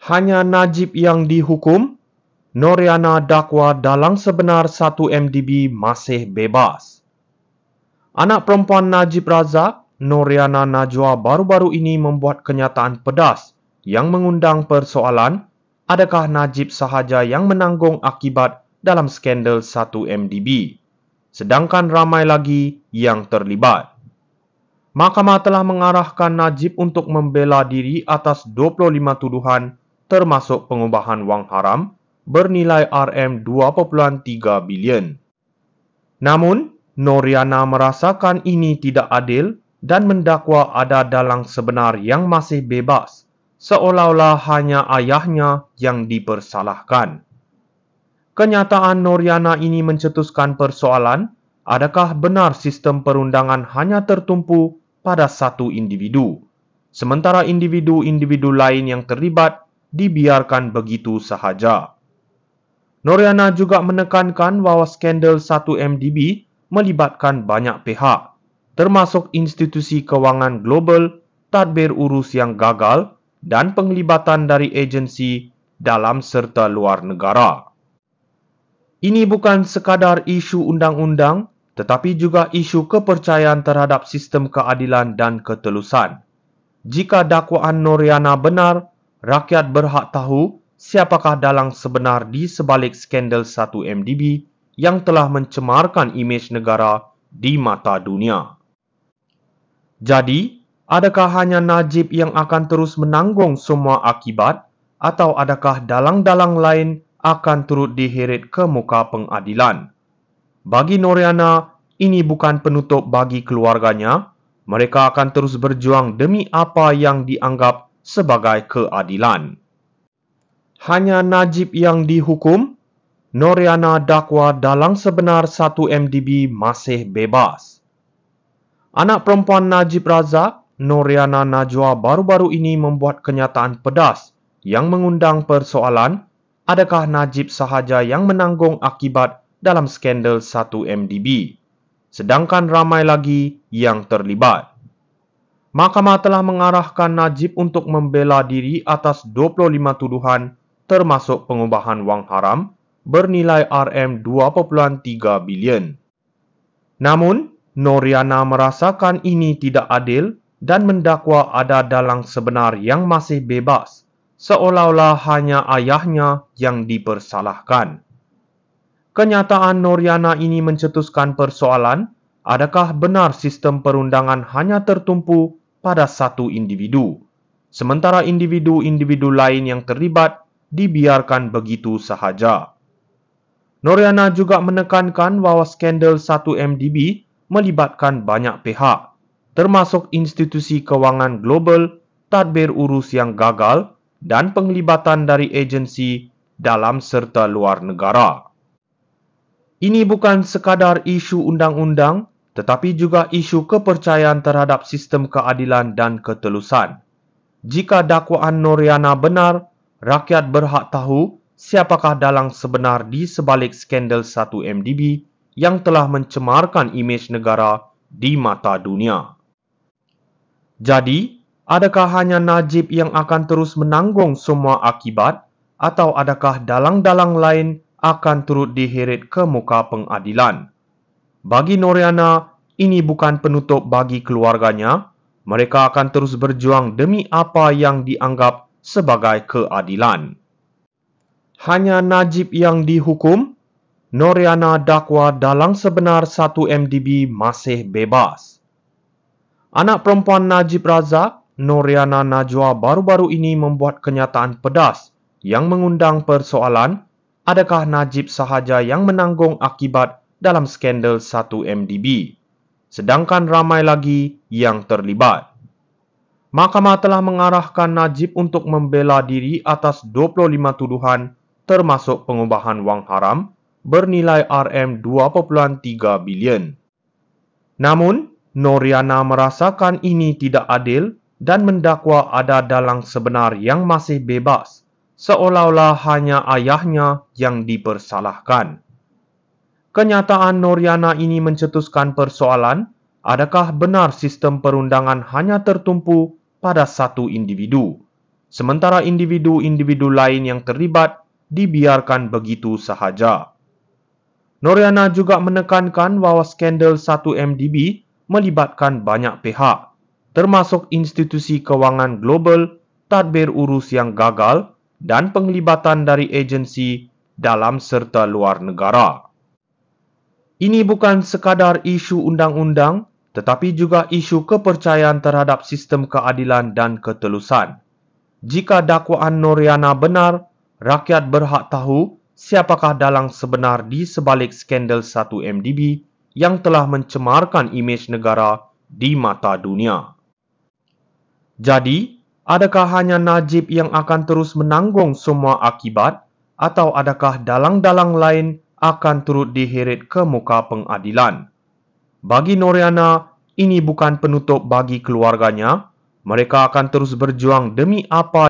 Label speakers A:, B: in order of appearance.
A: Hanya Najib yang dihukum, Noriana dakwa dalang sebenar 1 MDB masih bebas. Anak perempuan Najib Razak, Noriana Najwa baru-baru ini membuat kenyataan pedas yang mengundang persoalan, adakah Najib sahaja yang menanggung akibat dalam skandal 1 MDB, sedangkan ramai lagi yang terlibat. Mahkamah telah mengarahkan Najib untuk membela diri atas 25 tuduhan termasuk pengubahan wang haram bernilai RM2.3 bilion. Namun, Noriana merasakan ini tidak adil dan mendakwa ada dalang sebenar yang masih bebas, seolah-olah hanya ayahnya yang dipersalahkan. Kenyataan Noriana ini mencetuskan persoalan, adakah benar sistem perundangan hanya tertumpu pada satu individu, sementara individu-individu lain yang terlibat dibiarkan begitu sahaja. Noriana juga menekankan bahawa skandal 1 MDB melibatkan banyak pihak, termasuk institusi kewangan global, tadbir urus yang gagal, dan penglibatan dari agensi dalam serta luar negara. Ini bukan sekadar isu undang-undang, tetapi juga isu kepercayaan terhadap sistem keadilan dan ketelusan. Jika dakwaan Noriana benar, rakyat berhak tahu siapakah dalang sebenar di sebalik skandal 1 MDB yang telah mencemarkan imej negara di mata dunia. Jadi, adakah hanya Najib yang akan terus menanggung semua akibat atau adakah dalang-dalang lain akan turut diheret ke muka pengadilan? Bagi Noriana, ini bukan penutup bagi keluarganya. Mereka akan terus berjuang demi apa yang dianggap sebagai keadilan. Hanya Najib yang dihukum, Noriana dakwa dalang sebenar 1 MDB masih bebas. Anak perempuan Najib Razak, Noriana Najwa baru-baru ini membuat kenyataan pedas yang mengundang persoalan, adakah Najib sahaja yang menanggung akibat dalam skandal 1 MDB, sedangkan ramai lagi yang terlibat. Mahkamah telah mengarahkan Najib untuk membela diri atas 25 tuduhan termasuk pengubahan wang haram bernilai RM2.3 bilion. Namun, Noriana merasakan ini tidak adil dan mendakwa ada dalang sebenar yang masih bebas, seolah-olah hanya ayahnya yang dipersalahkan. Kenyataan Noriana ini mencetuskan persoalan, adakah benar sistem perundangan hanya tertumpu pada satu individu, sementara individu-individu lain yang terlibat dibiarkan begitu sahaja. Noriana juga menekankan bahawa skandal 1 MDB melibatkan banyak pihak, termasuk institusi kewangan global, tadbir urus yang gagal, dan penglibatan dari agensi dalam serta luar negara. Ini bukan sekadar isu undang-undang, tetapi juga isu kepercayaan terhadap sistem keadilan dan ketelusan. Jika dakwaan Noriana benar, rakyat berhak tahu siapakah dalang sebenar di sebalik skandal 1 MDB yang telah mencemarkan imej negara di mata dunia. Jadi, adakah hanya Najib yang akan terus menanggung semua akibat atau adakah dalang-dalang lain akan turut diheret ke muka pengadilan? Bagi Noriana, ini bukan penutup bagi keluarganya. Mereka akan terus berjuang demi apa yang dianggap sebagai keadilan. Hanya Najib yang dihukum, Noriana dakwa dalang sebenar 1 MDB masih bebas. Anak perempuan Najib Razak, Noriana Najwa baru-baru ini membuat kenyataan pedas yang mengundang persoalan, adakah Najib sahaja yang menanggung akibat dalam skandal 1 MDB, sedangkan ramai lagi yang terlibat. Mahkamah telah mengarahkan Najib untuk membela diri atas 25 tuduhan termasuk pengubahan wang haram bernilai RM2.3 bilion. Namun, Noriana merasakan ini tidak adil dan mendakwa ada dalang sebenar yang masih bebas, seolah-olah hanya ayahnya yang dipersalahkan. Kenyataan Noriana ini mencetuskan persoalan, adakah benar sistem perundangan hanya tertumpu pada satu individu, sementara individu-individu lain yang terlibat dibiarkan begitu sahaja. Noriana juga menekankan bahawa skandal 1MDB melibatkan banyak pihak, termasuk institusi kewangan global, tadbir urus yang gagal, dan penglibatan dari agensi dalam serta luar negara. Ini bukan sekadar isu undang-undang, tetapi juga isu kepercayaan terhadap sistem keadilan dan ketelusan. Jika dakwaan Noriana benar, rakyat berhak tahu siapakah dalang sebenar di sebalik skandal 1MDB yang telah mencemarkan imej negara di mata dunia. Jadi, adakah hanya Najib yang akan terus menanggung semua akibat, atau adakah dalang-dalang lain akan turut diheret ke muka pengadilan? Bagi Noriana, ini bukan penutup bagi keluarganya. Mereka akan terus berjuang demi apa